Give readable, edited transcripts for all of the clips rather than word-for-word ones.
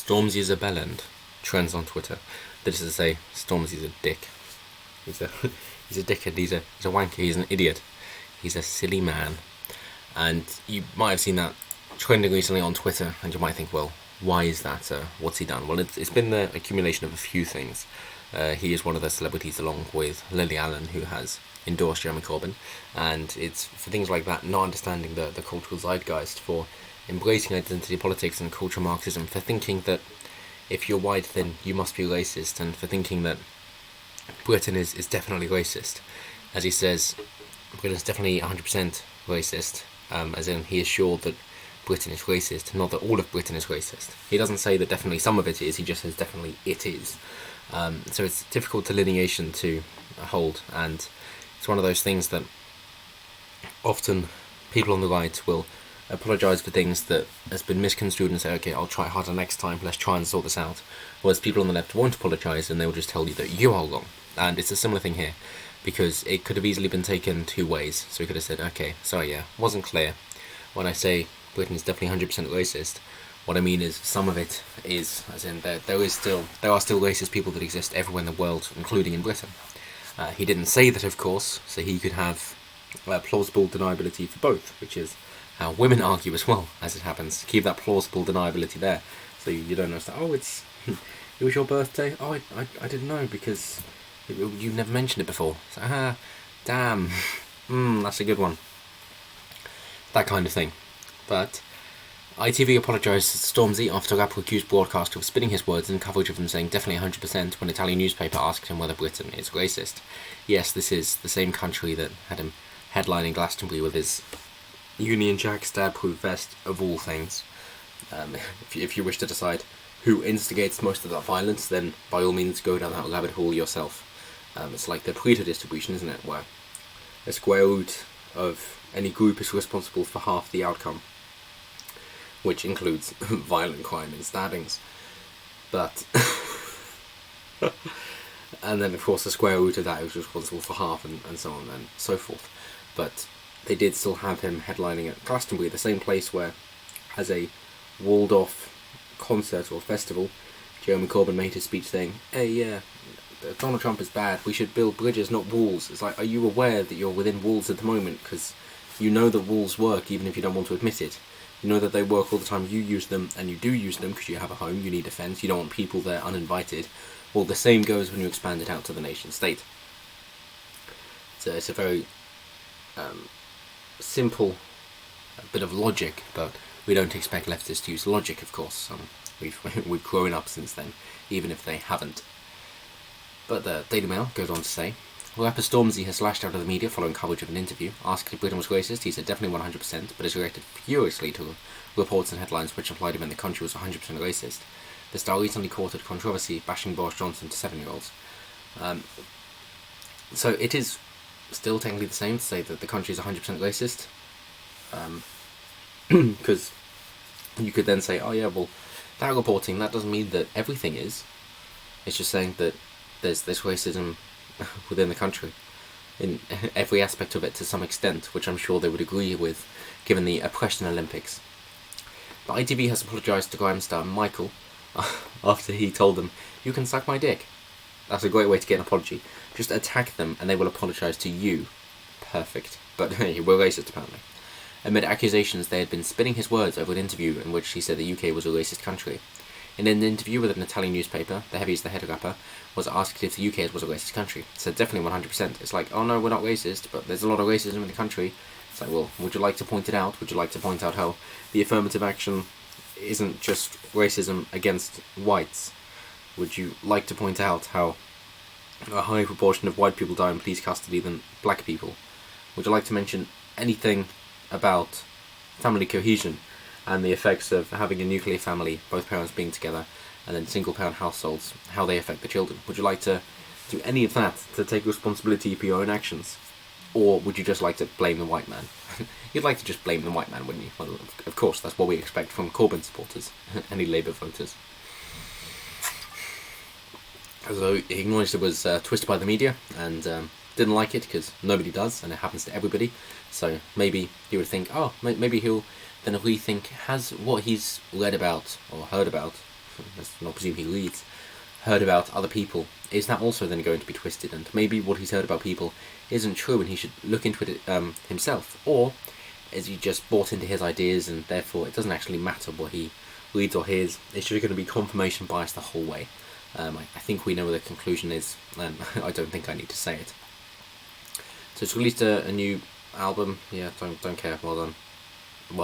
Stormzy is a bellend trends on Twitter. That is to say, Stormzy's a dick. He's a he's a dickhead. He's a wanker. He's an idiot. He's a silly man. And you might have seen that trending recently on Twitter, and you might think, well, why is that? What's he done? Well, it's been the accumulation of a few things. He is one of the celebrities, along with Lily Allen, who has endorsed Jeremy Corbyn, and it's for things like that, not understanding the cultural zeitgeist, for embracing identity politics and cultural Marxism, for thinking that if you're white then you must be racist, and for thinking that Britain is definitely racist. As he says, Britain's definitely 100% racist, as in he is sure that Britain is racist, not that all of Britain is racist. He doesn't say that definitely some of it is, he just says definitely it is. So it's difficult delineation to hold, and it's one of those things that often people on the right will apologise for things that has been misconstrued and say, okay, I'll try harder next time, let's try and sort this out. Whereas people on the left won't apologise and they'll just tell you that you are wrong. And it's a similar thing here, because it could have easily been taken two ways. So he could have said, okay, sorry, yeah, wasn't clear. When I say Britain is definitely 100% racist, what I mean is some of it is, as in there are still racist people that exist everywhere in the world, including in Britain. He didn't say that, of course, so he could have plausible deniability for both, which is how women argue as well, as it happens. Keep that plausible deniability there, so you don't know, oh, it was your birthday? Oh, I didn't know, because you never mentioned it before. So, damn, that's a good one. That kind of thing. But ITV apologised to Stormzy after a rapper accused broadcaster of spinning his words in coverage of him saying definitely 100% when an Italian newspaper asked him whether Britain is racist. Yes, this is the same country that had him headlining Glastonbury with his Union Jack stab-proof vest, of all things. If you wish to decide who instigates most of that violence, then by all means go down that rabbit hole yourself. It's like the Pareto distribution, isn't it, where a square root of any group is responsible for half the outcome, which includes violent crime and stabbings. But and then of course the square root of that is responsible for half, and so on and so forth. But they did still have him headlining at Glastonbury, the same place where, as a walled off concert or festival, Jeremy Corbyn made his speech saying, hey, yeah, Donald Trump is bad, we should build bridges, not walls. It's like, are you aware that you're within walls at the moment? Because you know that walls work, even if you don't want to admit it. You know that they work all the time, you use them, and you do use them because you have a home, you need a fence, you don't want people there uninvited. Well, the same goes when you expand it out to the nation state. So it's a very simple bit of logic, but we don't expect leftists to use logic, of course. We've grown up since then, even if they haven't. But the Daily Mail goes on to say, rapper Stormzy has lashed out at the media following coverage of an interview. Asked if Britain was racist, he said definitely 100%, but has reacted furiously to reports and headlines which implied him and the country was 100% racist. The Star recently courted controversy bashing Boris Johnson to 7-year-olds. So it is still technically the same to say that the country is 100% racist, because you could then say, oh yeah, well, that reporting, that doesn't mean that everything is. It's just saying that there's racism within the country in every aspect of it to some extent, which I'm sure they would agree with, given the oppression Olympics. But ITV has apologised to Grime star Michael after he told them, you can suck my dick. That's a great way to get an apology. Just attack them and they will apologise to you. Perfect. But hey, we're racist apparently. Amid accusations they had been spinning his words over an interview in which he said the UK was a racist country. In an interview with an Italian newspaper, the Heavy is the Head rapper was asked if the UK was a racist country. He said definitely 100%. It's like, oh no, we're not racist, but there's a lot of racism in the country. It's like, well, would you like to point it out? Would you like to point out how the affirmative action isn't just racism against whites? Would you like to point out how a higher proportion of white people die in police custody than black people? Would you like to mention anything about family cohesion and the effects of having a nuclear family, both parents being together, and then single-parent households, how they affect the children? Would you like to do any of that, to take responsibility for your own actions? Or would you just like to blame the white man? You'd like to just blame the white man, wouldn't you? Well, of course, that's what we expect from Corbyn supporters, any Labour voters. So he acknowledged it was twisted by the media, and didn't like it, because nobody does, and it happens to everybody. So maybe he would think, oh, maybe he'll then rethink, has what he's read about, or heard about, as I presume he leads, heard about other people, is that also then going to be twisted? And maybe what he's heard about people isn't true and he should look into it himself? Or is he just bought into his ideas and therefore it doesn't actually matter what he reads or hears? It's just going to be confirmation bias the whole way. I think we know what the conclusion is, and I don't think I need to say it. So it's released a new album. Yeah, don't care. Well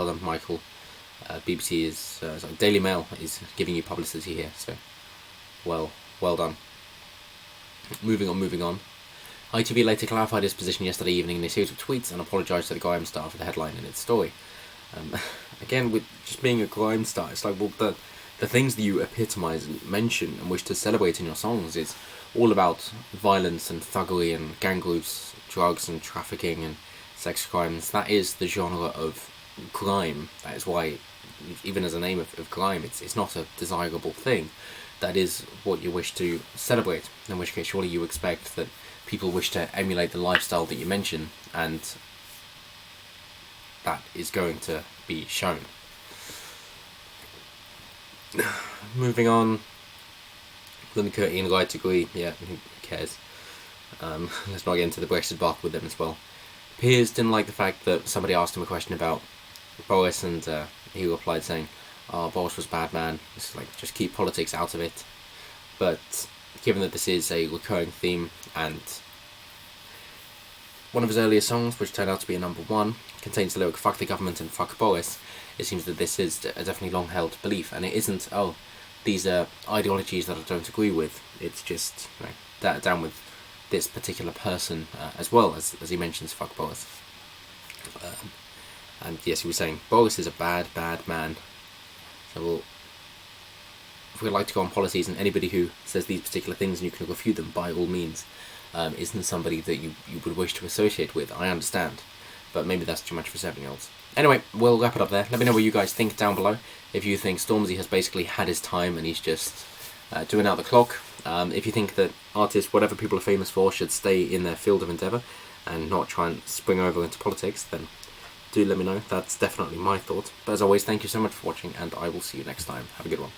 done, Michael. BBC is sorry, Daily Mail is giving you publicity here. So well done. Moving on. ITV later clarified its position yesterday evening in a series of tweets and apologised to the Grime Star for the headline in its story. Again, with just being a Grime Star, it's like, well, the things that you epitomise and mention and wish to celebrate in your songs is all about violence and thuggery and gang groups, drugs and trafficking and sex crimes. That is the genre of grime. That is why, even as a name of grime, it's not a desirable thing. That is what you wish to celebrate, in which case surely you expect that people wish to emulate the lifestyle that you mention, and that is going to be shown. Moving on, Lincoln and Light agree, yeah, who cares? Let's not get into the Brexit bark with them as well. Piers didn't like the fact that somebody asked him a question about Boris, and he replied saying, "Oh, Boris was a bad man. It's like, just keep politics out of it." But given that this is a recurring theme, and one of his earlier songs, which turned out to be a #1, contains the lyric "fuck the government" and "fuck Boris," it seems that this is a definitely long-held belief, and it isn't, oh, these are ideologies that I don't agree with. It's just, you know, down with this particular person, as well as he mentions "fuck Boris." And yes, he was saying Boris is a bad man. So if we'd like to go on policies, and anybody who says these particular things and you can refute them, by all means, isn't somebody that you would wish to associate with. I understand, but maybe that's too much for 7-year-olds. Anyway, we'll wrap it up there. Let me know what you guys think down below. If you think Stormzy has basically had his time and he's just doing out the clock. If you think that artists, whatever people are famous for, should stay in their field of endeavour and not try and spring over into politics, then do let me know. That's definitely my thought. But as always, thank you so much for watching, and I will see you next time. Have a good one.